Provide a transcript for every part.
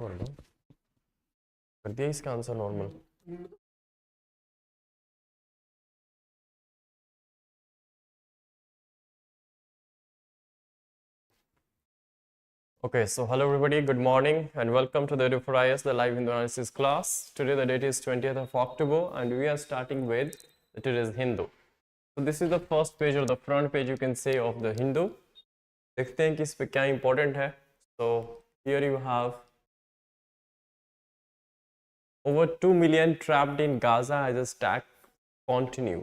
कर दिया इसका answer normal. Okay, so hello everybody, good morning and welcome to the EduphoreIAS, the live Hindu analysis class. Today the date is 20th of October and we are starting with today's Hindu. So this is the first page or the front page you can say of the Hindu. देखते हैं कि इस पे क्या important है. So here you have over 2 million trapped in Gaza as a attack continue.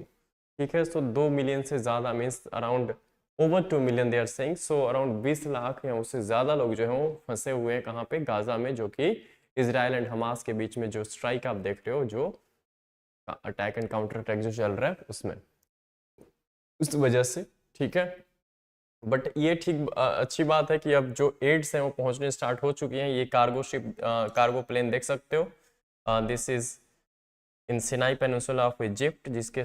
ठीक है, so 2 million से ज़्यादा means around over 2 million they are saying, so around 20 lakh या उससे ज़्यादा लोग जो हैं वो फंसे हुए हैं कहाँ पे, गाजा में, जो कि इजराइल एंड हमास के बीच में जो स्ट्राइक आप देख रहे हो, जो अटैक एंड काउंटर अटैक जो चल रहा है उसमें, उस वजह से। ठीक है, बट ये ठीक अच्छी बात है कि अब जो एड्स हैं वो पहुंचने स्टार्ट हो चुकी हैं। ये कार्गो शिप, कार्गो प्लेन देख सकते हो, this is in Sinai peninsula of Egypt, जिसके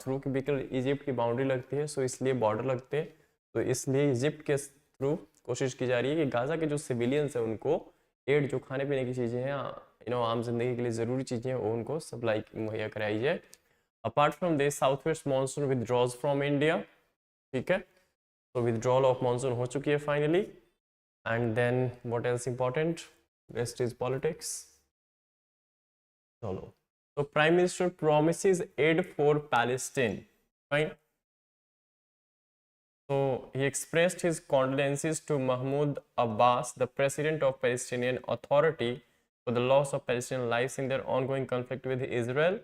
थ्रू की बिल्कुल इजिप्ट की बाउंड्री लगती है, सो इसलिए बॉर्डर लगते हैं, तो इसलिए इजिप्ट के थ्रू कोशिश की जा रही है कि गाजा के जो सिविलियंस हैं उनको एड, जो खाने पीने की चीज़ें हैं, आम जिंदगी के लिए ज़रूरी चीज़ें हैं, वो उनको सप्लाई मुहैया कराई जाए। Apart from this, south west monsoon withdraws from India. ठीक है, तो विदड्रॉल ऑफ मानसून हो चुकी है finally. And then what else important, rest is politics. चलो, so Prime Minister promises aid for Palestine, right? So he expressed his condolences to Mahmoud Abbas, the president of Palestinian Authority, for the loss of Palestinian lives in their ongoing conflict with Israel.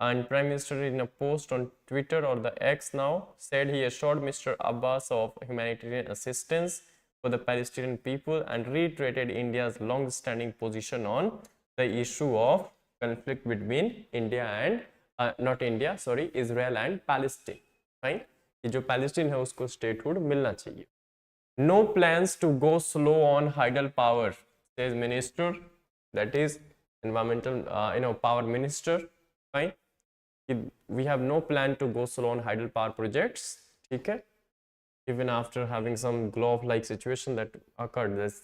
And Prime Minister, in a post on Twitter, or the X now, said he assured Mr. Abbas of humanitarian assistance for the Palestinian people and reiterated India's long-standing position on the issue of conflict between India and not India, sorry, Israel and Palestine, right? कि जो Palestine है उसको statehood मिलना चाहिए. No plans to go slow on hydel power, says minister, that is environmental, power minister, right? We have no plan to go slow on hydel power projects. ठीक है, even after having some glove-like situation that occurred, this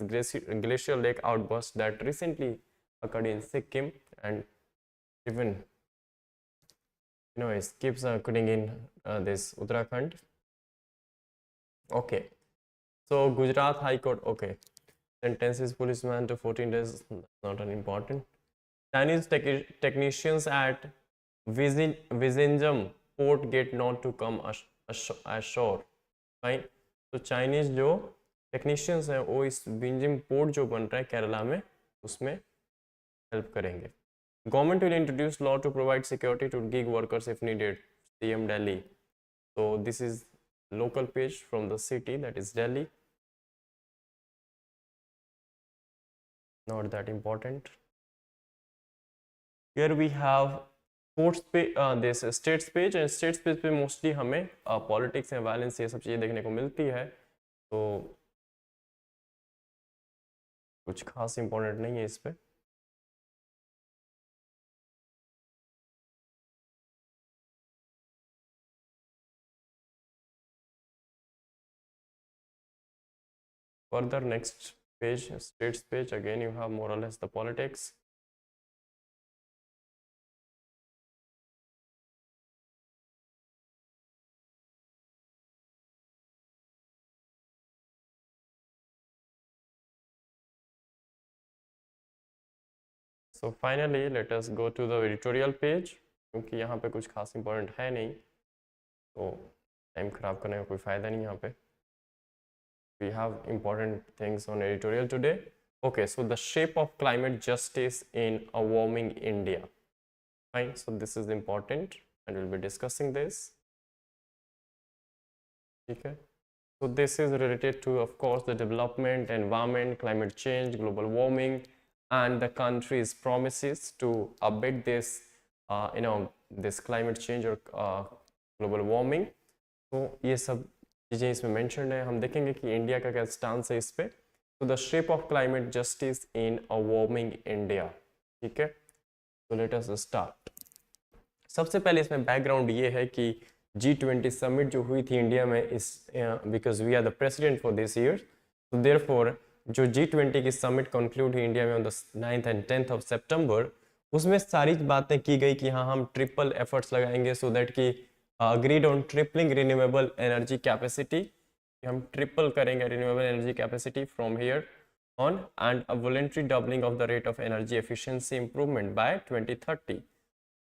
glacial lake outburst that recently occurred in Sikkim, and even it keeps occurring in this Uttarakhand. Okay, so Gujarat High Court, okay, sentences policeman to 14 days, not an important. Chinese technicians at Vizhinjam port get not to come ashore, right? तो Chinese जो technicians हैं वो इस विंजिम port जो बन रहा है केरला में, उसमें हेल्प करेंगे. Government will introduce law to provide security to gig workers if needed, CM Delhi. So this is local page from the city, that is Delhi. Not that important. Here we have sports page, this states page, and states page पे mostly हमें politics and violence ये सब चीज़ें देखने को मिलती है, तो कुछ खास important नहीं है इस पे. Further, next page, states page, again you have more or less the politics. So finally, let us go to the editorial page, क्योंकि यहाँ पे कुछ खास important है नहीं, तो टाइम खराब करने का कोई फ़ायदा नहीं यहाँ पे. We have important things on editorial today. Okay, so the shape of climate justice in a warming India. Fine, so this is important and we'll be discussing this. Okay, so this is related to, of course, the development, environment, climate change, global warming, and the country's promises to abate this, this climate change or global warming. तो ये सब चीज़ें इसमें mention है. हम देखेंगे कि India का क्या स्टांस है इस पे. तो the shape of climate justice in a warming India. ठीक है, तो लेट अस स्टार्ट. सबसे पहले इसमें बैकग्राउंड ये है कि G20 समिट जो हुई थी इंडिया में, इस because we are the president for this year, so therefore जो G20 की समिट कंक्लूड हुई इंडिया में on the 9th and 10th of सितंबर, उसमें सारी बातें की गई कि हाँ हम ट्रिपल एफर्ट्स लगाएंगे सो दैट कि agreed on tripling renewable energy capacity, हम ट्रिपल करेंगे renewable energy capacity from here on and a voluntary doubling of the rate of energy efficiency improvement by 2030.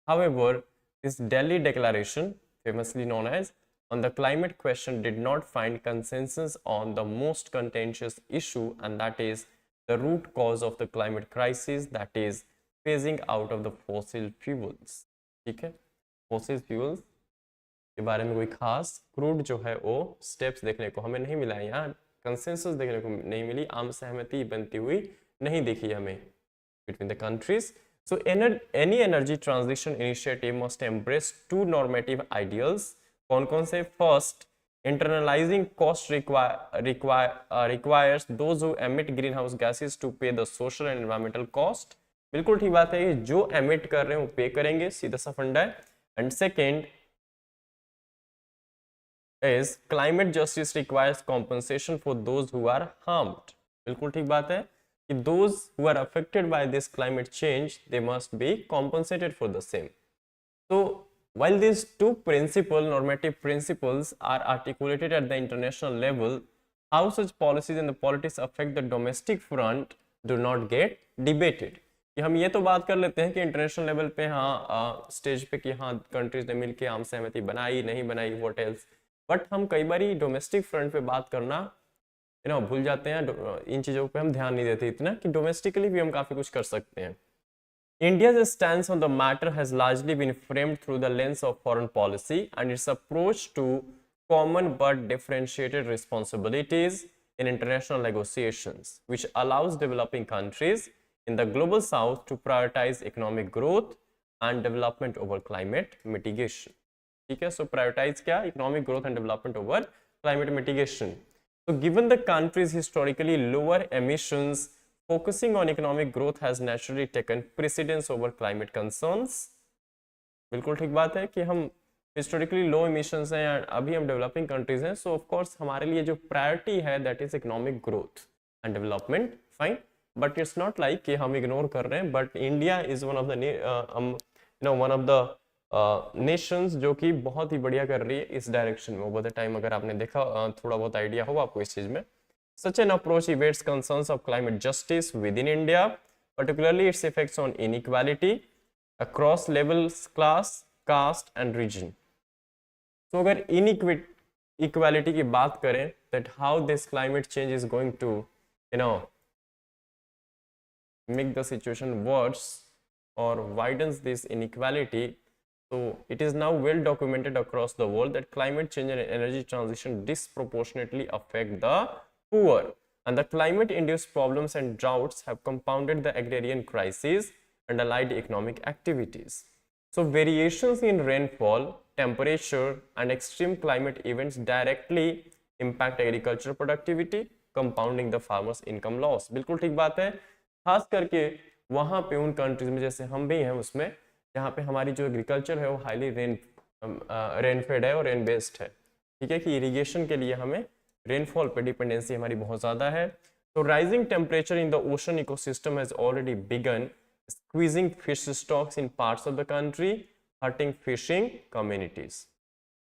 However, this Delhi Declaration, famously known as on the climate question, did not find consensus on the most contentious issue, and that is the root cause of the climate crisis, that is phasing out of the fossil fuels. ठीक है, fossil fuels के बारे में कोई खास crude जो है वो स्टेप्स देखने को हमें नहीं मिला है, यहाँ कंसेंसस देखने को नहीं मिली, आम सहमति बनती हुई नहीं दिखी हमें between the countries. So any energy transition initiative must embrace to normative ideals. कौन कौन से? First, internalizing cost requires those who emit greenhouse gases to pay the social and environmental cost. बिल्कुल ठीक बात है, जो एमिट कर रहे हैं वो पे करेंगे, सीधा सा फंडा है. And second is climate justice requires compensation for those who are harmed. बिल्कुल ठीक बात है कि those who are affected by this climate change, they must be compensated for the same. So while these two normative principles are articulated at the international level, how such policies and the politics affect the domestic front do not get debated. कि हम ये तो बात कर लेते हैं कि international level पे हाँ स्टेज पे कि हाँ कंट्रीज ने मिलकर आम सहमति बनाई नहीं बनाई, व्हाट एल्स, बट हम कई बार डोमेस्टिक फ्रंट पे बात करना भूल जाते हैं. इन चीज़ों पे हम ध्यान नहीं देते इतना कि डोमेस्टिकली भी हम काफ़ी कुछ कर सकते हैं. India's stance on the matter has largely been framed through the lens of foreign policy and its approach to common but differentiated responsibilities in international negotiations, which allows developing countries in the global south to prioritize economic growth and development over climate mitigation. ठीक है, so prioritize क्या? Economic growth and development over climate mitigation. So given the country's historically lower emissions, focusing on economic growth has naturally taken precedence over climate concerns. बिल्कुल ठीक बात है कि हम historically low emissions हैं, अभी हम developing countries हैं, so of course हमारे लिए जो priority है that is economic growth and development, fine, but it's not like कि हम ignore कर रहे हैं, but India is one of the one of the Nations जो कि बहुत ही बढ़िया कर रही है इस डायरेक्शन में ओवर द टाइम. अगर आपने देखा थोड़ा बहुत आइडिया हो आपको इस चीज में. Such an approach evades concerns of climate justice within India, particularly its effects on inequality across levels, class, caste and region. So अगर inequality की बात करें that how this climate change is going to make the situation worse or widens this inequality. So it is now well documented across the world that climate change and energy transition disproportionately affect the poor, and the climate-induced problems and droughts have compounded the agrarian crisis and allied economic activities. So variations in rainfall, temperature, and extreme climate events directly impact agricultural productivity, compounding the farmers' income loss. बिल्कुल ठीक बात है, खास करके वहाँ पे उन countries में जैसे हम भी हैं उसमें जहाँ पे हमारी जो एग्रीकल्चर है वो हाईली रेनफेड है और रेन बेस्ड है. ठीक है कि इरिगेशन के लिए हमें रेनफॉल पे डिपेंडेंसी हमारी बहुत ज़्यादा है. तो rising temperature in the ocean ecosystem has already begun squeezing fish stocks in parts of the country, hurting fishing communities.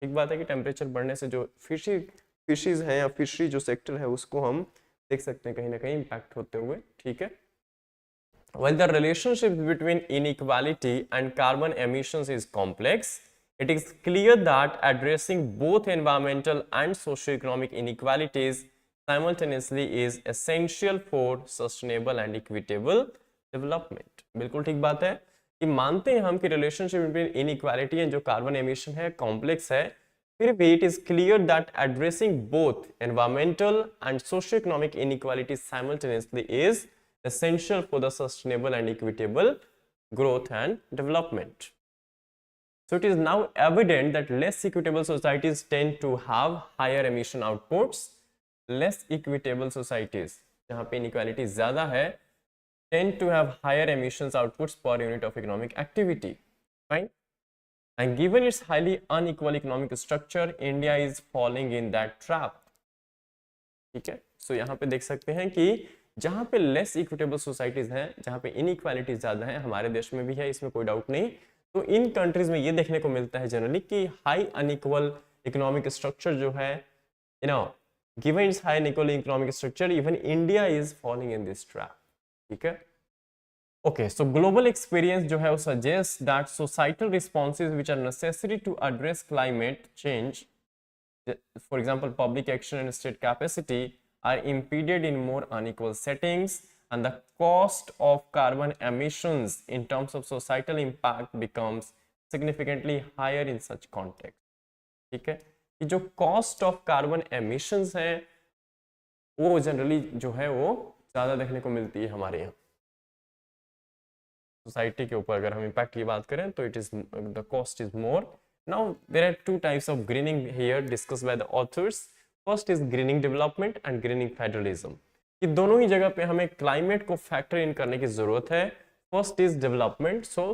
एक बात है कि टेम्परेचर बढ़ने से जो फिशीज हैं या फिशरी जो सेक्टर है उसको हम देख सकते हैं कहीं ना कहीं इम्पैक्ट होते हुए. ठीक है, while the relationship between inequality and carbon emissions is complex, it is clear that addressing both environmental and socio-economic inequalities simultaneously is essential for sustainable and equitable development. बिल्कुल ठीक बात है कि मानते हैं हम कि relationship between inequality and जो carbon emission है complex है, फिर भी it is clear that addressing both environmental and socio-economic inequalities simultaneously is essential for the sustainable and equitable growth and development. So it is now evident that less equitable societies tend to have higher emission outputs. Less equitable societies जहाँ पे inequality ज़्यादा है tend to have higher emissions outputs per unit of economic activity. Fine. And given its highly unequal economic structure, India is falling in that trap. ठीक है, so यहाँ पे देख सकते हैं कि जहाँ पे लेस इक्विटेबल सोसाइटीज हैं, जहाँ पे इनइक्वालिटीज ज़्यादा है, हमारे देश में भी है, इसमें कोई डाउट नहीं, तो इन कंट्रीज में ये देखने को मिलता है जनरली कि हाई अनइक्वल इकोनॉमिक स्ट्रक्चर जो है, you know, given it's high unequal economic structure, even India is following in this trap. ठीक है, okay, so global experience जो है वो suggests that societal responses which are necessary to address climate change, for example public action and state capacity, are impeded in more unequal settings, and the cost of carbon emissions in terms of societal impact becomes significantly higher in such context। ठीक है, कि जो cost of carbon emissions है वो generally जो है वो ज़्यादा देखने को मिलती है हमारे यहाँ सोसाइटी के ऊपर। अगर हम इम्पैक्ट की बात करें तो it is the cost is more. Now there are two types of greening here discussed by the authors. First is greening development and greening federalism. ये दोनों ही जगह पे हमें क्लाइमेट को फैक्टर इन करने की जरूरत है। First is development, so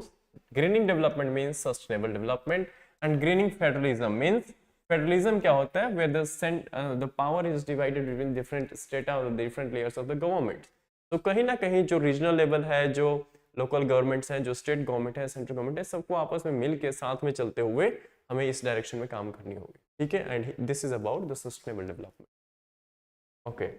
greening development means sustainable development, and greening federalism means, federalism क्या होता है, where the power is divided between different state और different layers of the government. तो कहीं ना कहीं जो रीजनल लेवल है, जो लोकल गवर्नमेंट्स हैं, जो स्टेट गवर्नमेंट है, सेंट्रल गवर्नमेंट है, सबको आपस में मिल के साथ में चलते हुए हमें इस डायरेक्शन में काम करनी होगी। ठीक है, and this is about the sustainable development. Okay,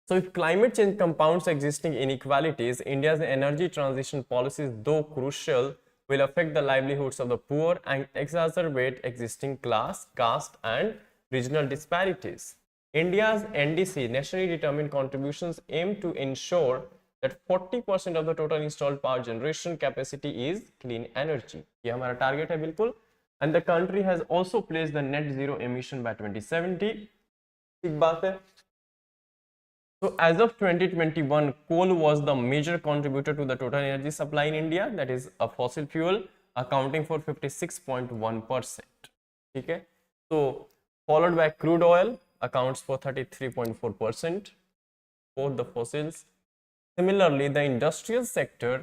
so if climate change compounds existing inequalities, India's energy transition policies, though crucial, will affect the livelihoods of the poor and exacerbate existing class, caste and regional disparities. India's NDC, nationally determined contributions, aim to ensure that 40% of the total installed power generation capacity is clean energy. ये हमारा target है बिल्कुल। And the country has also placed the net zero emission by 2070. ठीक बात है। So as of 2021, coal was the major contributor to the total energy supply in India, that is a fossil fuel, accounting for 56.1%. ठीक है, so followed by crude oil accounts for 33.4%, both the fossils. Similarly, the industrial sector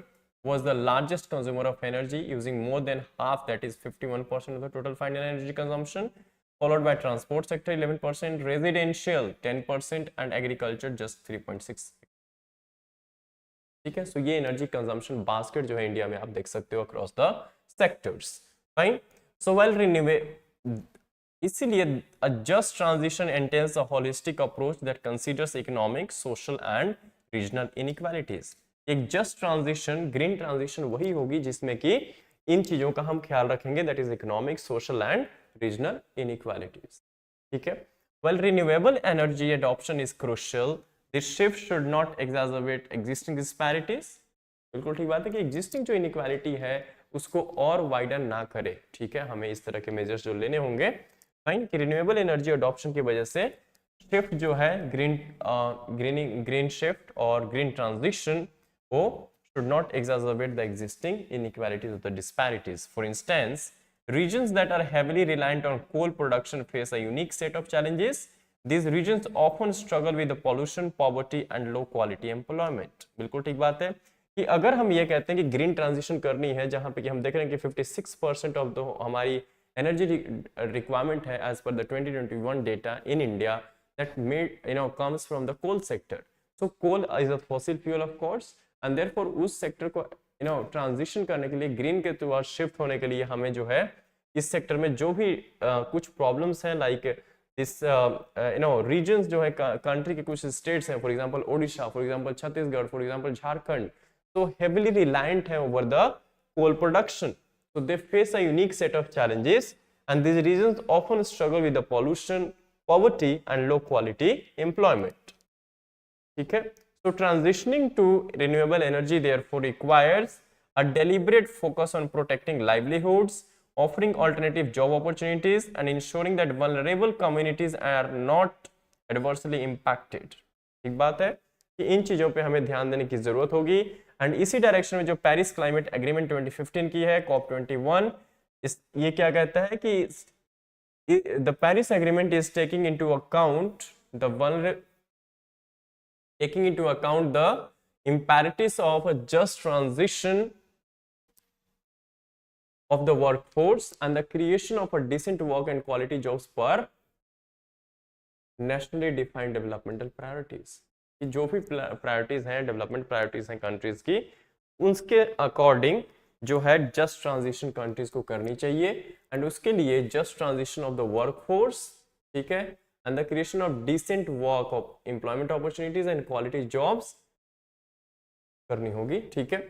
was the largest consumer of energy, using more than half, that is 51% of the total final energy consumption, followed by transport sector 11%, residential 10% and agriculture just 3.6%. ठीक है, सो ये energy consumption basket जो है India में आप देख सकते हो across the sectors. Fine, so well renewable, इसीलिए a just transition entails a holistic approach that considers economic, social and regional inequalities. एक जस्ट ट्रांजिशन, ग्रीन ट्रांजिशन वही होगी जिसमें कि इन चीजों का हम ख्याल रखेंगे, that is economic, social and regional inequalities. ठीक है, well, renewable energy adoption is crucial. This shift should not exacerbate existing disparities. बिल्कुल ठीक बात है कि existing जो inequality है उसको और widen ना करे। ठीक है, हमें इस तरह के measures जो लेने होंगे। फाइन, कि renewable energy adoption की वजह से shift जो है green shift और green transition वो should not exacerbate the existing inequalities of the disparities. For instance, regions that are heavily reliant on coal production face a unique set of challenges. These regions often struggle with the pollution, poverty and low quality employment. बिल्कुल ठीक बात है कि अगर हम ये कहते हैं कि ग्रीन ट्रांजिशन करनी है, जहां पे कि हम देख रहे हैं कि 56% ऑफ द हमारी एनर्जी रिक्वायरमेंट है as per the 2021 data in India, that made comes from the coal sector. So coal is a fossil fuel of course, and therefore उस सेक्टर को ट्रांजिशन करने के लिए, ग्रीन के टुवर्ड्स शिफ्ट होने के लिए हमें जो है इस सेक्टर में जो भी कुछ प्रॉब्लम्स हैं, लाइक दिस रीजन्स जो है कंट्री के कुछ स्टेट्स हैं, for example Odisha, for example Chhattisgarh, for example Jharkhand, तो हेवीली रिलायंट है over the coal production, so they face a unique set of challenges, and these regions often struggle with the pollution, poverty and low quality employment. ठीक है, so transitioning to renewable energy therefore requires a deliberate focus on protecting livelihoods, offering alternative job opportunities and ensuring that vulnerable communities are not adversely impacted. ठीक बात है कि इन चीजों पे हमें ध्यान देने की जरूरत होगी, एंड इसी डायरेक्शन में जो पेरिस क्लाइमेट एग्रीमेंट 2015 की है, COP21, ये क्या कहता है कि the Paris agreement is taking into account the imperatives of a just transition of the workforce and the creation of a decent work and quality jobs per nationally defined developmental priorities. कि जो भी priorities हैं, development priorities हैं countries की, उसके according जो है just transition countries को करनी चाहिए, एंड उसके लिए just transition of the workforce, ठीक है, and the creation of decent work of employment opportunities and quality jobs करनी होगी, ठीक है।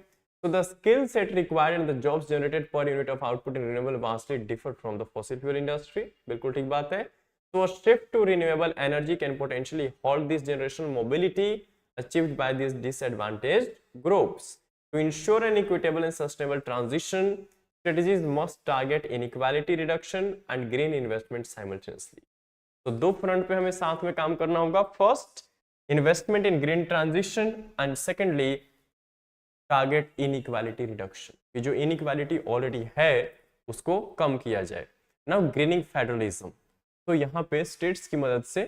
So the skill set required and the jobs generated per unit of output in renewable vastly differ from the fossil fuel industry. बिल्कुल ठीक बात है। So a shift to renewable energy can potentially halt this generational mobility achieved by these disadvantaged groups. To ensure an equitable and sustainable transition, strategies must target inequality reduction and green investment simultaneously. तो दो front पे हमें साथ में काम करना होगा। First, investment in green transition, and secondly target inequality reduction, कि जो इनइक्वालिटी ऑलरेडी है उसको कम किया जाए। नाउ ग्रीनिंग फेडरलिज्म, तो यहाँ पे स्टेट्स की मदद से,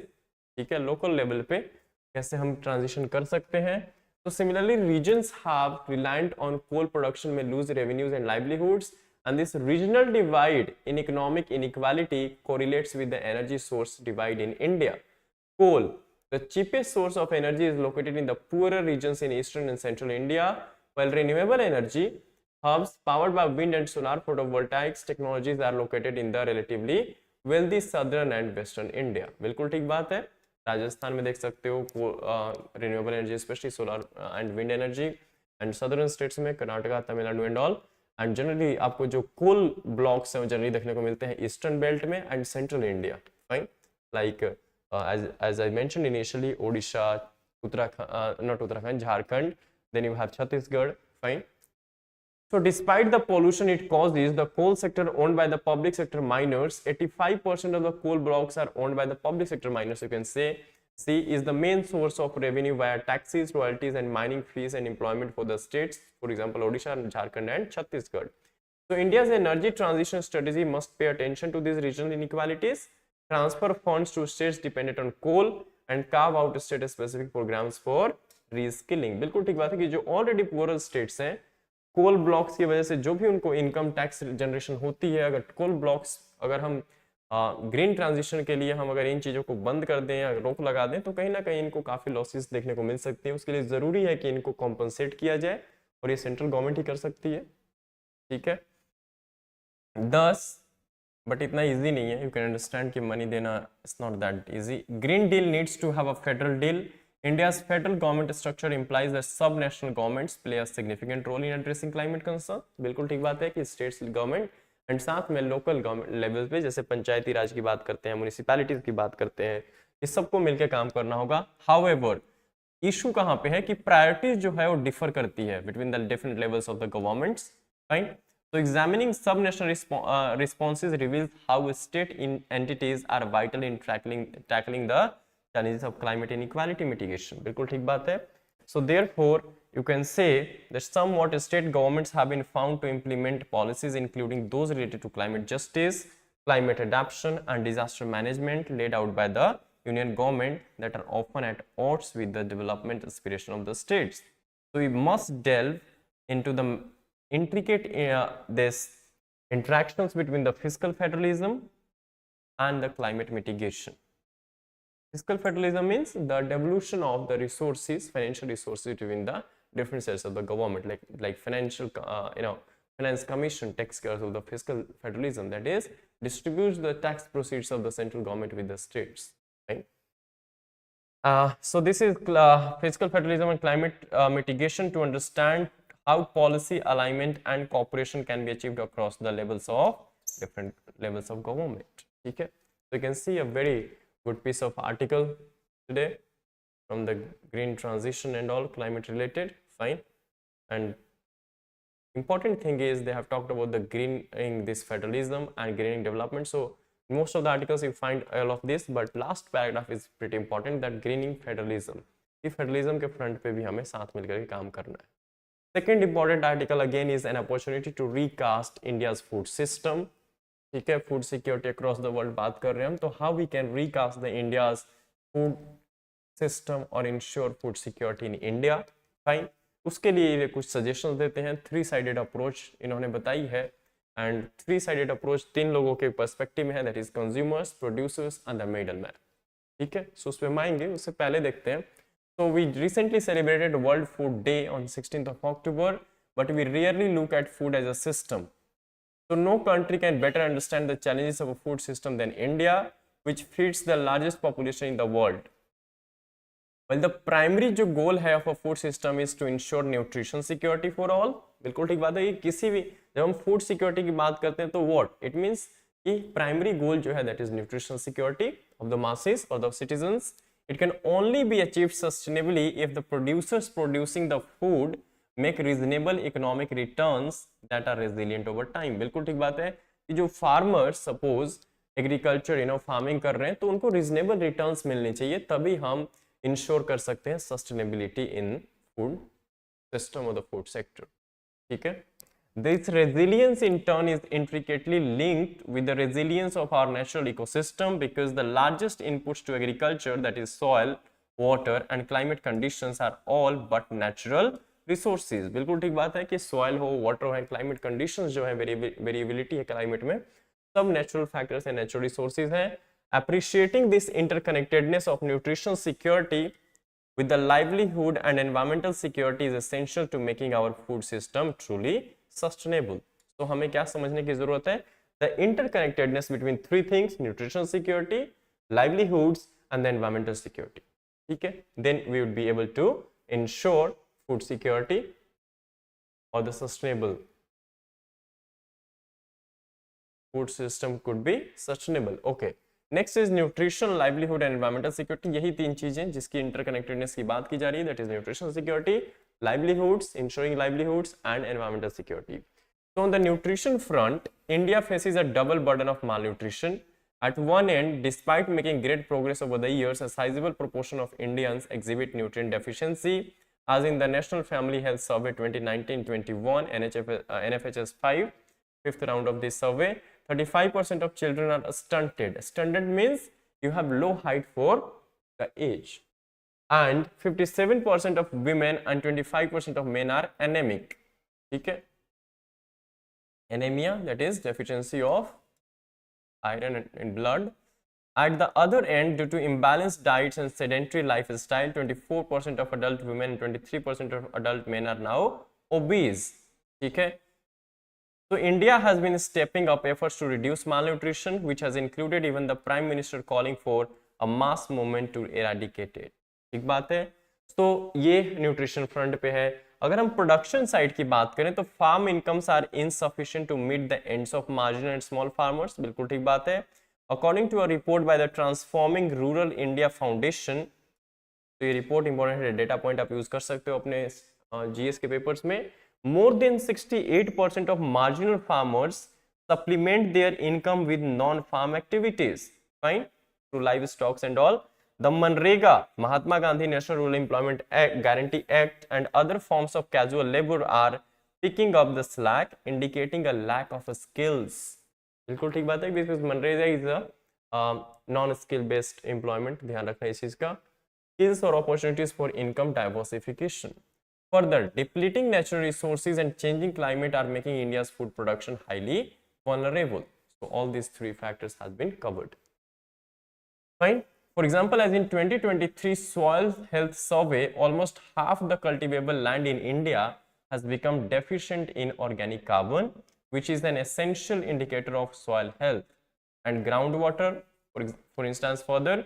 ठीक है, लोकल लेवल पे कैसे हम ट्रांजिशन कर सकते हैं। तो similarly regions have reliant on coal production में lose revenues and livelihoods, and this regional divide in economic inequality correlates with the energy source divide in India. Coal, the cheapest source of energy, is located in the poorer regions in eastern and central India, while renewable energy hubs powered by wind and solar photovoltaics technologies are located in the relatively wealthy southern and western India. बिल्कुल ठीक बात है। राजस्थान में देख सकते हो renewable energy, specially solar and wind energy, and southern states में Karnataka, Tamil Nadu and all, and generally आपको जो कोल ब्लॉक्स हैं वो जनरली देखने को मिलते हैं ईस्टर्न बेल्ट में and central India, fine, like as I mentioned initially, Odisha, not Uttarakhand, Jharkhand, then you have Chhattisgarh, fine. So despite the pollution it causes, the coal sector owned by the public sector miners, 85% of the coal blocks are owned by the public sector miners, you can say, is the main source of revenue via taxes, royalties and mining fees and employment for the states, for example Odisha, Jharkhand and Chhattisgarh. So India's energy transition strategy must pay attention to these regional inequalities, transfer funds to states dependent on coal and carve out state specific programs for reskilling. बिल्कुल ठीक बात है कि जो already poor states हैं, coal blocks की वजह से जो भी उनको इनकम टैक्स जनरेशन होती है, अगर कोल ब्लॉक्स अगर हम ग्रीन ट्रांजिशन के लिए हम अगर इन चीज़ों को बंद कर दें या रोक लगा दें तो कहीं ना कहीं इनको काफ़ी लॉसेस देखने को मिल सकती है। उसके लिए ज़रूरी है कि इनको कॉम्पनसेट किया जाए, और ये सेंट्रल गवर्नमेंट ही कर सकती है, ठीक है। 10, बट इतना इजी नहीं है, यू कैन अंडरस्टैंड कि मनी देना it's not that easy. Green deal needs to have a federal deal. India's federal government structure implies that sub-national governments play a significant role in addressing climate concern. बिल्कुल ठीक बात है कि states government and साथ में local government level पे, जैसे पंचायती राज की बात करते हैं, म्यूनिसिपैलिटीज की बात करते हैं, इस सबको मिलकर काम करना होगा। However, इशू कहाँ पे है कि प्रायोरिटीज जो है वो डिफर करती है between the different levels of the governments, right. So examining sub-national responses reveals how state entities are vital in tackling the challenges of climate inequality mitigation. बिल्कुल ठीक बात है। So therefore you can say that somewhat state governments have been found to implement policies including those related to climate justice, climate adaptation and disaster management laid out by the union government that are often at odds with the development aspiration of the states. So we must delve into the intricate this interactions between the fiscal federalism and the climate mitigation. Fiscal federalism means the devolution of the resources, financial resources between the different sets of the government, like financial, finance commission takes care of the fiscal federalism, that is distributes the tax proceeds of the central government with the states, right? So this is fiscal federalism and climate mitigation to understand how policy alignment and cooperation can be achieved across the levels of different levels of government, ठीक है। So you can see a very good piece of article today from the green transition and all climate related, fine. And important thing is they have talked about the greening this federalism and greening development. So most of the articles you find all of this, but last paragraph is pretty important, that greening federalism, कि federalism के front पे भी हमें साथ मिलकर के काम करना है। Second important article again is an opportunity to recast India's food system, ठीक है। Food security across the world बात कर रहे हैं हम, तो how we can recast the India's food system और ensure food security in India, fine. उसके लिए ये कुछ सजेशंस देते हैं। 3 साइडेड अप्रोच इन्होंने बताई है, एंड 3 साइडेड अप्रोच 3 लोगों के पर्सपेक्टिव में है, that is consumers, producers and the middle man, ठीक है। सो उस पर हम आएंगे, उससे पहले देखते हैं So we recently celebrated World Food Day on 16th of October, but we rarely look at food as a system. So no country can better understand the challenges of a food system than India, which feeds the largest population in the world. Well, the primary जो goal है of a food system is to ensure nutrition security for all. बिल्कुल ठीक बात है. ये किसी भी जब हम food security की बात करते हैं तो what it means कि primary goal जो है that is nutrition security of the masses or the citizens. It can only be achieved sustainably if the producers producing the food make reasonable economic returns that are resilient over time. बिल्कुल ठीक बात है कि जो farmers suppose agriculture farming कर रहे हैं तो उनको reasonable returns मिलने चाहिए, तभी हम इंश्योर कर सकते हैं सस्टेनेबिलिटी इन फूड सिस्टम और द फूड सेक्टर. ठीक है. This resilience in turn is intricately linked with the resilience of our natural ecosystem because the largest inputs to agriculture that is soil, water and climate conditions are all but natural resources. बिल्कुल ठीक बात है कि soil हो, water हो, climate conditions जो है, variability है क्लाइमेट में, सब नेचुरल फैक्टर्स हैं, नेचुरल रिसोर्सेज हैं. Appreciating this interconnectedness of nutrition security with the livelihood and environmental security is essential to making our food system truly sustainable. So हमें क्या समझने की जरूरत है? The interconnectedness between three things: nutrition security, livelihoods, and the environmental security. ठीक है? Then we would be able to ensure food security or the sustainable food system could be sustainable. Okay. Next is nutrition, livelihood and environmental security. यही तीन चीजें जिसकी interconnectedness की बात की जा रही है, that is nutrition security, livelihoods, ensuring livelihoods and environmental security. So on the nutrition front, India faces a double burden of malnutrition. At one end, despite making great progress over the years, a sizable proportion of Indians exhibit nutrient deficiency, as in the National Family Health Survey 2019-21, NFHS 5, fifth round of this survey. 35% of children are stunted. Stunted means you have low height for the age. And 57% of women and 25% of men are anemic. Okay? Anemia, that is deficiency of iron in blood. At the other end, due to imbalanced diets and sedentary lifestyle, 24% of adult women and 23% of adult men are now obese. Okay? So India has been stepping up efforts to reduce malnutrition, which has included even the Prime Minister calling for a mass movement to eradicate it. ठीक बात है. तो ये nutrition front पे है. अगर हम production side की बात करें तो farm incomes are insufficient to meet the ends of marginal and small farmers. बिल्कुल ठीक बात है. According to a report by the transforming rural India foundation, तो ये रिपोर्ट इंपॉर्टेंट है, डेटा पॉइंट आप यूज कर सकते हो अपने जीएस के पेपर्स में. More than 68% of marginal farmers supplement their income with non-farm activities, fine, through livestock and all. The Manrega, Mahatma Gandhi National Rural Employment Act, Guarantee Act, and other forms of casual labor are picking up the slack, indicating a lack of skills. बिल्कुल ठीक बात है, because Manrega is a non-skill based employment. ध्यान रखना इस चीज का. Skills or opportunities for income diversification. Further, depleting natural resources and changing climate are making India's food production highly vulnerable. So all these three factors have been covered. Fine. For example, as in 2023 soil health survey, almost half the cultivable land in India has become deficient in organic carbon, which is an essential indicator of soil health. And groundwater, for instance, further,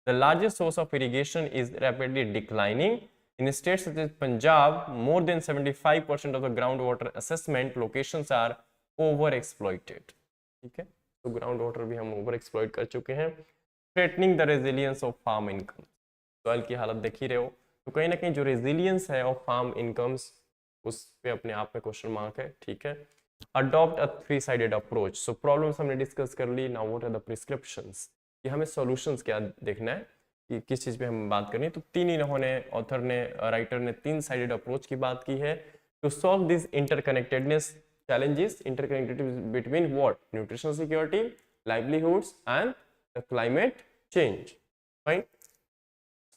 the largest source of irrigation is rapidly declining. In states such as Punjab, more than 75% of the groundwater assessment locations are overexploited. ठीक है, तो groundwater भी हम overexploit कर चुके हैं. Threatening the resilience of farm income. soil की हालत देख ही रहे हो, तो कहीं ना कहीं जो resilience है of farm incomes उस पे अपने आप में क्वेश्चन मार्क है. ठीक है. Adopt a three-sided approach. So problems हमने डिस्कस कर ली. Now what are the prescriptions? कि हमें solutions क्या देखना है, कि किस चीज पे हम बात करें. तो तीन इन्होंने ऑथर ने, राइटर ने तीन साइडेड अप्रोच की बात की है to solve this interconnectedness challenges, interconnected between what? Nutritional security, livelihoods, and the climate change. Right?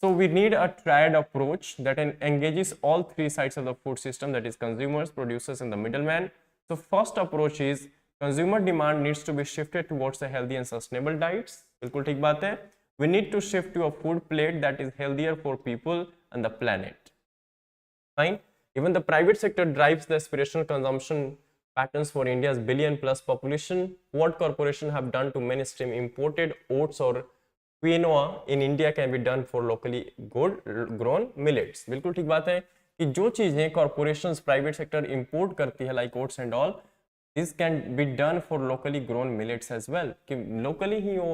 So we need a triad approach that engages all three sides of the food system, that is consumers, producers, and the middleman. So first approach is consumer demand needs to be shifted towards a healthy and sustainable diets. बिल्कुल ठीक बात है. We need to shift to a food plate that is healthier for people and the planet. Fine. Even the private sector drives the aspirational consumption patterns for India's billion-plus population. What corporations have done to mainstream imported oats or quinoa in India can be done for locally grown millets. बिल्कुल ठीक बात है कि जो चीजें corporations private sector import करती है like oats and all, this can be done for locally grown millets as well. कि locally ही वो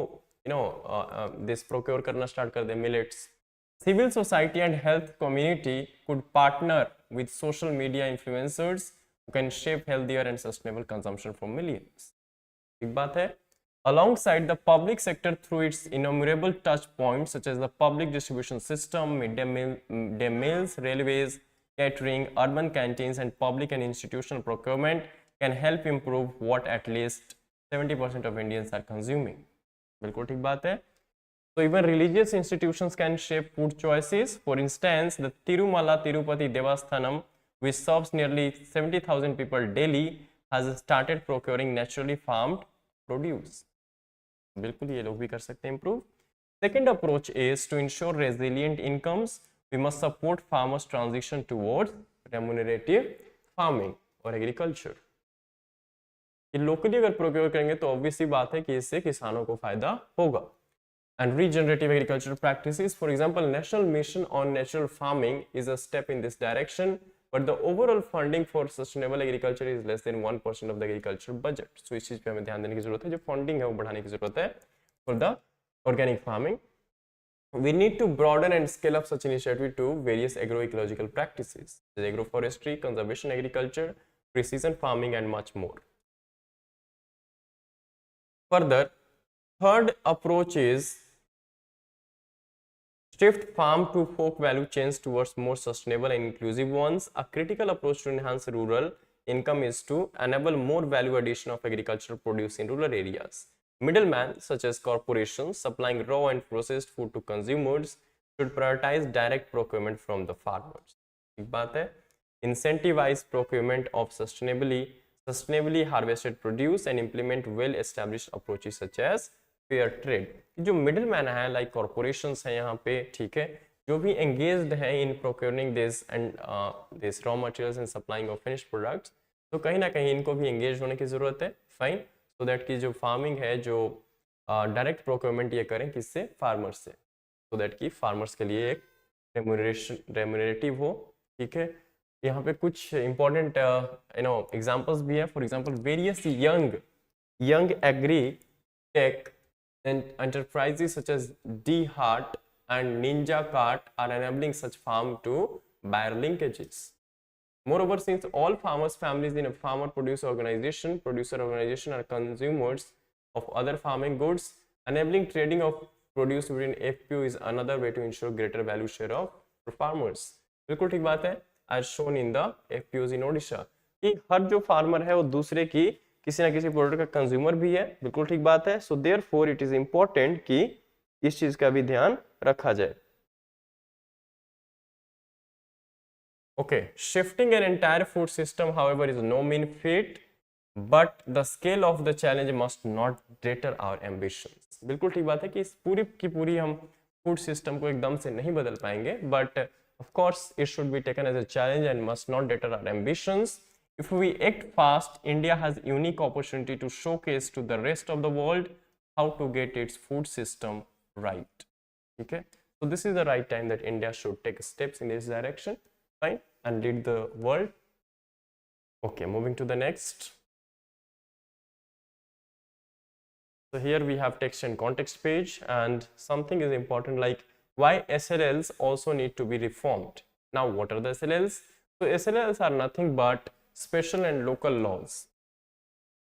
this procure करना start कर दे millets. Civil society and health community could partner with social media influencers who can shape healthier and sustainable consumption for millions. एक बात है, alongside the public sector through its innumerable touch points such as the public distribution system, midday meals, railways, catering, urban canteens, and public and institutional procurement can help improve what at least 70% of Indians are consuming. बिल्कुल ठीक बात है. So even religious institutions can shape food choices. For instance, the Tirumala Tirupati Devasthanam, which serves nearly 70,000 people daily, has started procuring naturally farmed produce. बिल्कुल ये लोग भी कर सकते हैं improve. Second approach is to ensure resilient incomes. We must support farmers' transition towards remunerative farming or agriculture. ये locally अगर procure करेंगे तो obvious सी बात है कि इससे किसानों को फायदा होगा. And regenerative agricultural practices, for example, National Mission on Natural Farming is a step in this direction, but the overall funding for sustainable agriculture is less than 1% of the agriculture budget. So इस चीज पे हमें ध्यान देने की जरूरत है, जो फंडिंग है वो बढ़ाने की जरूरत है for the organic farming. We need to broaden and scale up such initiative to various agroecological practices, such as agroforestry, conservation agriculture, precision farming, and much more. Further, third approach is shift farm to folk value chains towards more sustainable and inclusive ones. A critical approach to enhance rural income is to enable more value addition of agricultural produce in rural areas. Middlemen, such as corporations supplying raw and processed food to consumers, should prioritize direct procurement from the farmers. एक बात है, incentivize procurement of sustainably harvested produce and implement well-established approaches such as fair trade. जो middle man है like corporations हैं यहाँ पे, ठीक है, जो भी एंगेज्ड हैं in procuring this and this raw materials and supplying of finished products, तो कहीं ना कहीं इनको भी एंगेज होने की जरूरत है. फाइन. सो दैट की जो फार्मिंग है जो डायरेक्ट प्रोक्योरमेंट ये करें किससे, फार्मर्स से, सो दैट की फार्मर्स के लिए एक रेम्यूनरेटिव हो. ठीक है. यहाँ पे कुछ इंपॉर्टेंट एग्जाम्पल्स भी है. For example various young agri tech and enterprises such as D-Heart and Ninja Cart are enabling such farm to buyer linkages. Moreover, since all farmers' families in a farmer producer organization are consumers of other farming goods, enabling trading of produce between FPO is another way to ensure greater value share of farmers. बिल्कुल ठीक बात है. As shown in the FPOs in Odisha, कि हर जो farmer है वो दूसरे की किसी ना किसी प्रोडक्ट का कंज्यूमर भी है. बिल्कुल ठीक बात है. So therefore it is important कि इस चीज का भी ध्यान रखा जाए. Okay, shifting an entire food system however is no mean feat, but the scale of the challenge must not deter our ambitions. बिल्कुल ठीक बात है कि इस पूरी की पूरी हम फूड सिस्टम को एकदम से नहीं बदल पाएंगे, but of course it should be taken as a challenge and must not deter our ambitions. If we act fast, India has a unique opportunity to showcase to the rest of the world how to get its food system right. Okay, so this is the right time that India should take steps in this direction, fine, and lead the world. Okay, moving to the next. So here we have text and context page, and something is important like why SLLs also need to be reformed. Now, what are the SLLs? So SLLs are nothing but special and local laws.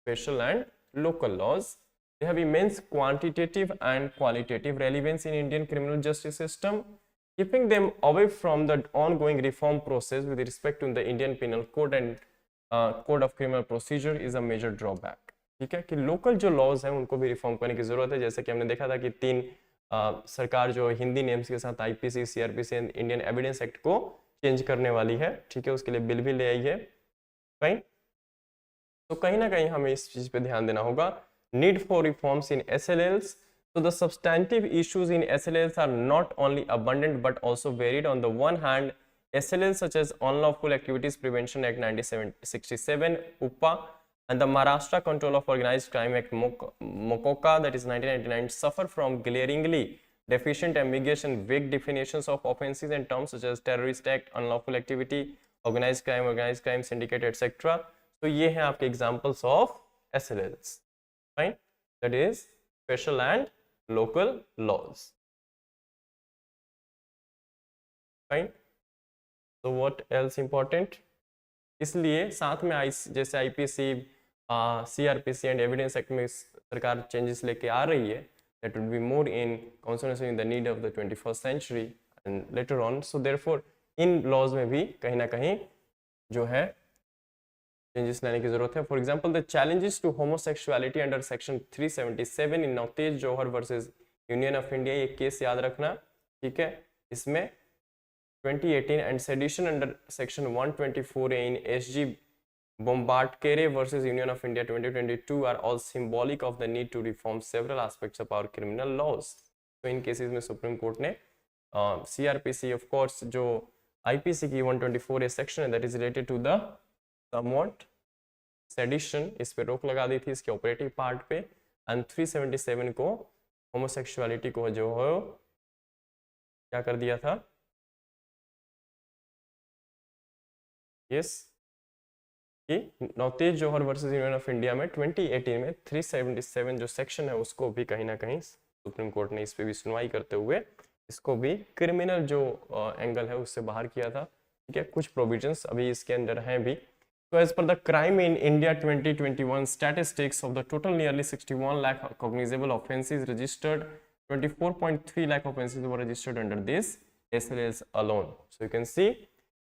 Special and local laws. They have immense quantitative and qualitative relevance in Indian criminal justice system. Keeping them away from the ongoing reform process with respect to the Indian Penal Code and Code of Criminal Procedure is a major drawback. ठीक है, कि local जो laws हैं उनको भी reform करने की जरूरत है. जैसे कि हमने देखा था कि 3 सरकार जो हिंदी नेम्स के साथ IPC, CrPC and Indian evidence act को चेंज करने वाली है. ठीक है, उसके लिए बिल भी ले आई है. फाइन. तो कहीं ना कहीं हमें इस चीज पे ध्यान देना होगा. Need for reforms in SLLs. So the substantive issues in SLLs are not only abundant but also varied. On the one hand, SLLs such as Unlawful Activities Prevention Act 1967, UPA, and the Maharashtra Control of Organized Crime Act MOCOCA, that is 1999, suffer from glaringly deficient, ambiguous and vague definitions of offenses and terms such as terrorist act, unlawful activity, organized crime, syndicate, etc. So ये हैं आपके examples of SLLs, fine, that is special and local laws, fine. So what else important? इसलिए साथ में जैसे IPC, CrPC and evidence act में सरकार changes लेके आ रही है, that would be more in consonance with the need of the 21st century and later on. So therefore in laws में भी कहीं ना कहीं जो है चेंजेस लाने की जरूरत है. For example the challenges to homosexuality under section 377 in Navtej Johar versus Union of India, ये केस याद रखना, ठीक है. इसमें 2018 and sedition under section 124A in SG Bombardiere versus Union of India 2022 are all symbolic of the need to reform several aspects of our criminal laws. तो इन cases में supreme court ने CRPC ऑफ कोर्स जो IPC की 124A section है that is related to the somewhat sedition, इस पे रोक लगा दी थी इसके ऑपरेटिव पार्ट पे, एंड 377 को होमोसेक्सुअलिटी को जो हो क्या कर दिया था, यस, कि नौतेज Johar versus Union of India में 2018 में 377 जो सेक्शन है उसको भी कहीं ना कहीं सुप्रीम कोर्ट ने इस पे भी सुनवाई करते हुए इसको भी क्रिमिनल जो एंगल है उससे बाहर किया था, ठीक है. कुछ प्रोविजंस अभी इसके अंदर हैं भी. तो as per the crime in India 2021 statistics of the total nearly 61 lakh cognizable offenses registered, 24.3 lakh offenses were registered under this SLLs alone. So you can see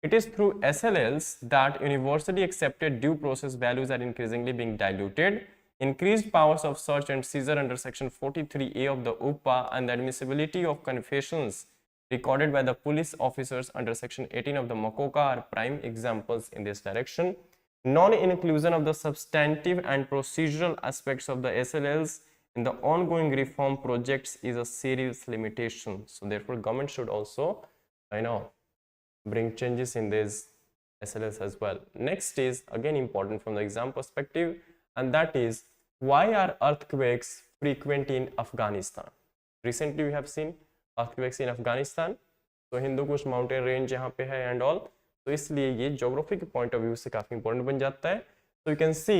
it is through SLLs that universally accepted due process values are increasingly being diluted. Increased powers of search and seizure under section 43A of the UPA and the admissibility of confessions recorded by the police officers under section 18 of the MOCOCA are prime examples in this direction. Non-inclusion of the substantive and procedural aspects of the SLLs in the ongoing reform projects is a serious limitation. So therefore government should also, bring changes in these SLLs as well. Next is again important from the exam perspective, and that is why are earthquakes frequent in Afghanistan? Recently we have seen earthquakes in Afghanistan. तो Hindu Kush mountain range यहाँ पे है and all, तो इसलिए ये geography के point of view से काफी इंपॉर्टेंट बन जाता है. तो you can C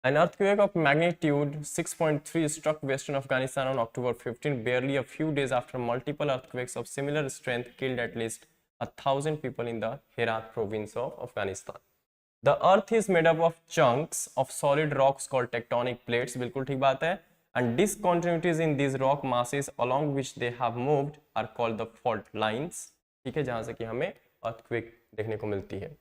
an earthquake of magnitude 6.3 struck western Afghanistan on October 15, barely a few days after multiple earthquakes of similar strength killed at least 1,000 people in the Herat province of Afghanistan. The earth is made up of chunks of solid rocks called tectonic plates, बिल्कुल ठीक बात है, and discontinuities in these rock masses along which they have moved are called the fault lines. ठीक है, जहां से कि हमें earthquake देखने को मिलती है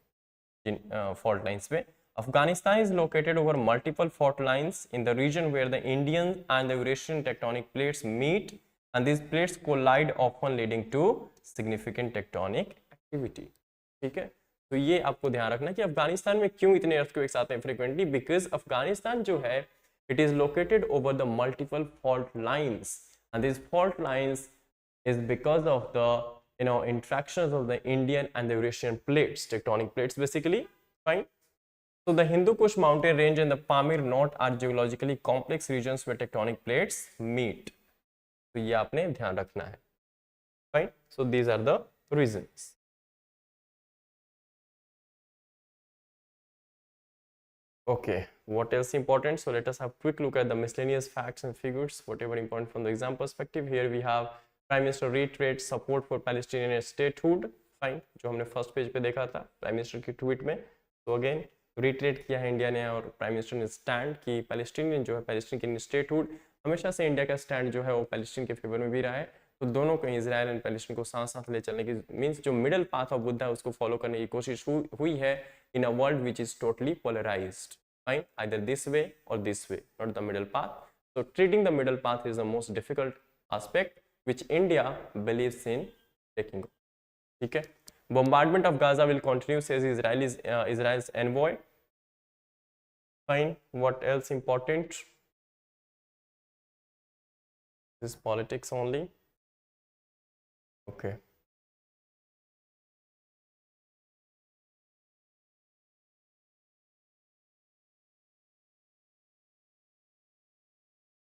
जिन fault lines पे. Afghanistan is located over multiple fault lines in the region where the Indian and the Eurasian tectonic plates meet, and these plates collide, often leading to significant tectonic activity. ठीक है, तो ये आपको ध्यान रखना कि अफगानिस्तान में क्यों इतने earthquakes आते हैं frequently, because अफगानिस्तान जो है it is located over the multiple fault lines, and these fault lines is because of the interactions of the Indian and the Eurasian plates, tectonic plates basically, fine. So the Hindu Kush mountain range and the Pamir Knot are geologically complex regions where tectonic plates meet. तो ये आपने ध्यान रखना है, fine. So these are the reasons. Okay, what else important? So let us have a quick look at the miscellaneous facts and figures, whatever important from the exam perspective. Here we have Prime Minister reiterates support for Palestinian statehood, fine, जो हमने first page पे देखा था prime minister की tweet में. तो again retreat किया है इंडिया ने और प्राइम मिनिस्टर ने स्टैंड कि पैलेस्टीनियन जो है पैलेस्टीन की स्टेटहुड, हमेशा से इंडिया का स्टैंड जो है वो पैलेस्टीन के फेवर में भी रहा है. तो दोनों को इजराइल एंड पैलेस्टीन को साथ साथ ले चलने की मीन्स जो मिडल पाथ ऑफ बुद्धा है उसको फॉलो करने की कोशिश हुई है in a world which is totally polarised, fine, either this way और this way, not the middle path. So treating the middle path is the most difficult aspect which India believes in taking. ठीक है, bombardment of Gaza will continue, says Israel's envoy. Fine. What else important? This politics only, okay.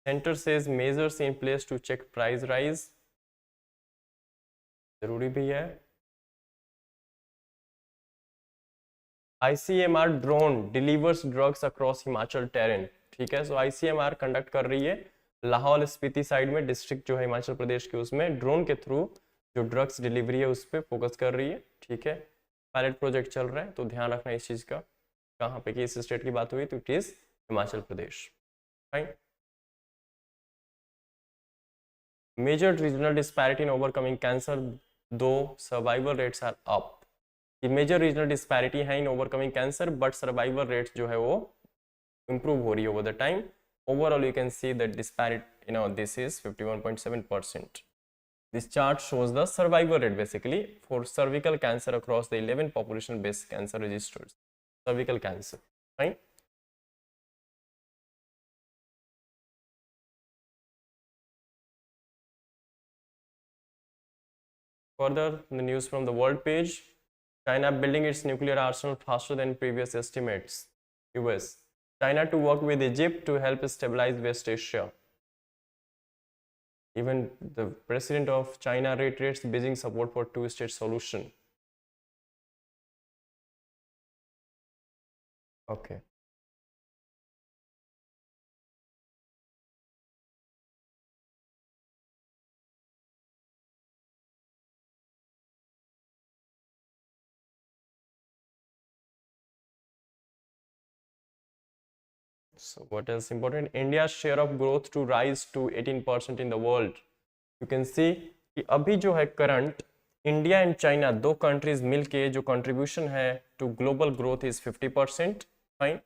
Center says measures in place to check price rise, जरूरी भी है। ICMR drone delivers drugs across Himachal terrain, ठीक है। सो ICMR conduct कर रही है Lahaul Spiti side में, district जो है हिमाचल प्रदेश के, उसमें ड्रोन के थ्रू जो ड्रग्स डिलीवरी है उस पर फोकस कर रही है, ठीक है। पायलट प्रोजेक्ट चल रहा है, तो ध्यान रखना इस चीज़ का। कहाँ पे किस स्टेट की बात हुई, तो it is Himachal Pradesh, fine. Major regional disparity in overcoming cancer, though survival rates are up. ये मेजर रीजनल डिस्पैरिटी है in overcoming cancer, but survival rates जो है वो इंप्रूव हो रही है over the time. Overall you can see that disparity, this is 51.7%. This chart shows the survival rate basically for cervical cancer across the 11 population based cancer registers. Cervical cancer, right? Further, the news from the world page. China building its nuclear arsenal faster than previous estimates. US. China to work with Egypt to help stabilize West Asia. Even the president of China reiterates Beijing support for two-state solution. Okay. So what else important? India's share of growth to rise to 18% in the world. You can see कि अभी जो है current India and China दो countries मिलके जो contribution है to global growth is 50%, fine.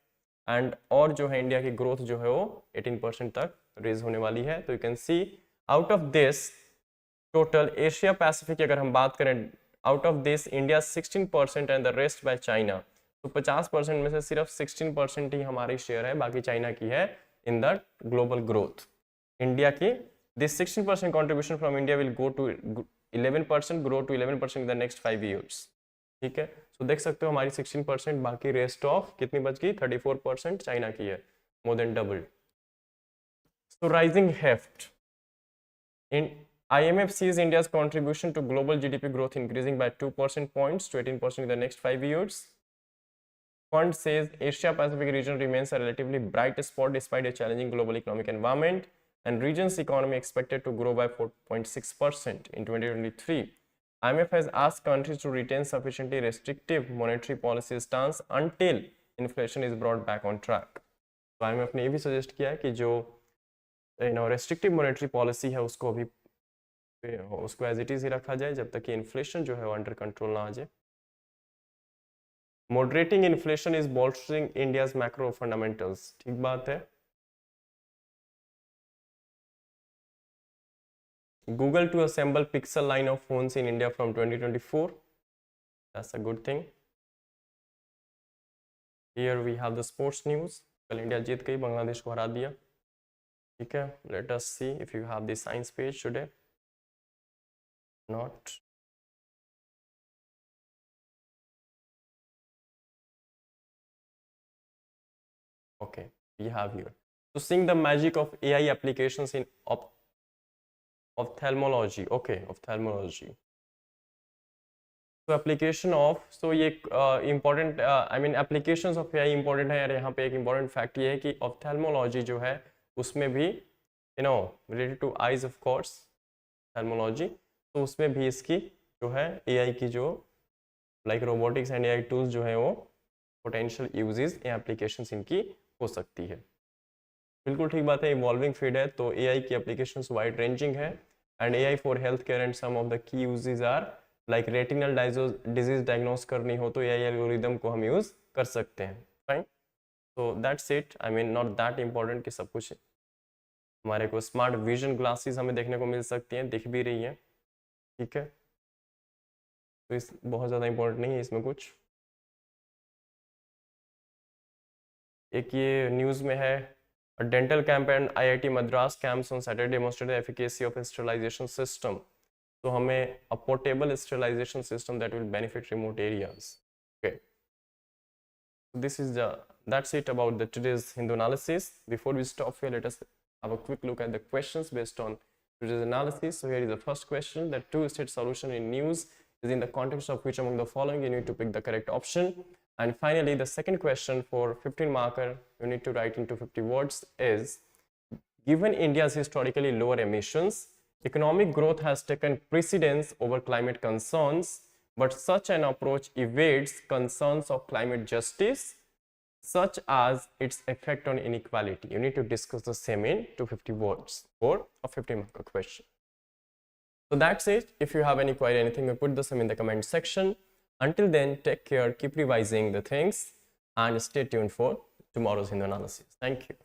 And और जो है इंडिया की ग्रोथ जो है वो 18% तक रेज होने वाली है। तो you can C out of this total Asia Pacific की अगर हम बात करें, out of this India 16% and the rest by China. तो 50% में से सिर्फ 16% ही हमारी शेयर है, बाकी चाइना की है in the global growth. India की this 16% contribution from India will go to 11%, grow to 11% in the next 5 years, ठीक है। so देख सकते हो हमारी 16%, बाकी रेस्ट ऑफ कितनी बच गई, 34% चाइना की है, more than double. so rising heft in IMF sees India's contribution to global GDP growth increasing by 2% points to 18% in the next 5 years. Fund says Asia Pacific region remains a relatively bright spot despite a challenging global economic environment, and region's economy expected to grow by 4.6% in 2023. IMF has asked countries to retain sufficiently restrictive monetary policy stance until inflation is brought back on track. तो IMF ने ये भी suggest किया है कि जो restrictive monetary policy है उसको अभी उसको एज इट इज ही रखा जाए जब तक कि इन्फ्लेशन जो है वो अंडर कंट्रोल ना आ जाए। Moderating inflation is bolstering India's macro fundamentals, ठीक बात है। Google to assemble Pixel line of phones in India from 2024. That's a good thing. Here we have the sports news. कल इंडिया जीत गई, बांग्लादेश को हरा दिया, ठीक है। Let us see if you have the science page today. Not. Okay, we have here. So seeing the magic of AI applications in ophthalmology. Okay, ophthalmology. So application of, so ये important, I mean applications of AI important है यार। यहाँ पे एक important fact ये है कि ophthalmology जो है उसमें भी related to eyes of course, ophthalmology, तो उसमें भी इसकी जो है AI की जो like robotics and AI tools जो है वो potential uses या applications इनकी हो सकती है। बिल्कुल ठीक बात है, evolving field है तो AI की applications wide ranging है, and AI for healthcare and some of the key uses are like retinal disease diagnose करनी हो तो एआई एल्गोरिदम को हम यूज कर सकते हैं, fine. So that's it, I mean not that important कि सब कुछ हमारे को स्मार्ट विजन ग्लासेस हमें देखने को मिल सकती हैं, दिख भी रही हैं, ठीक है। तो इस बहुत ज़्यादा इम्पोर्टेंट नहीं है इसमें कुछ। एक ये न्यूज़ में है A dental camp and IIT Madras camps on Saturday demonstrated the efficacy of a sterilization system. So हमें a portable sterilization system that will benefit remote areas. Okay. This is that's it about the today's Hindu analysis. Before we stop here, let us have a quick look at the questions based on today's analysis. So here is the first question: the two-state solution in news is in the context of which among the following? You need to pick the correct option. And finally, the second question for 15 marker, you need to write into 50 words is: given India's historically lower emissions, economic growth has taken precedence over climate concerns, but such an approach evades concerns of climate justice, such as its effect on inequality. You need to discuss the same in 250 words for a 50 marker question. So that's it. If you have any query, anything, you put the same in the comment section. Until then, take care, keep revising the things, and stay tuned for tomorrow's Hindu analysis. Thank you.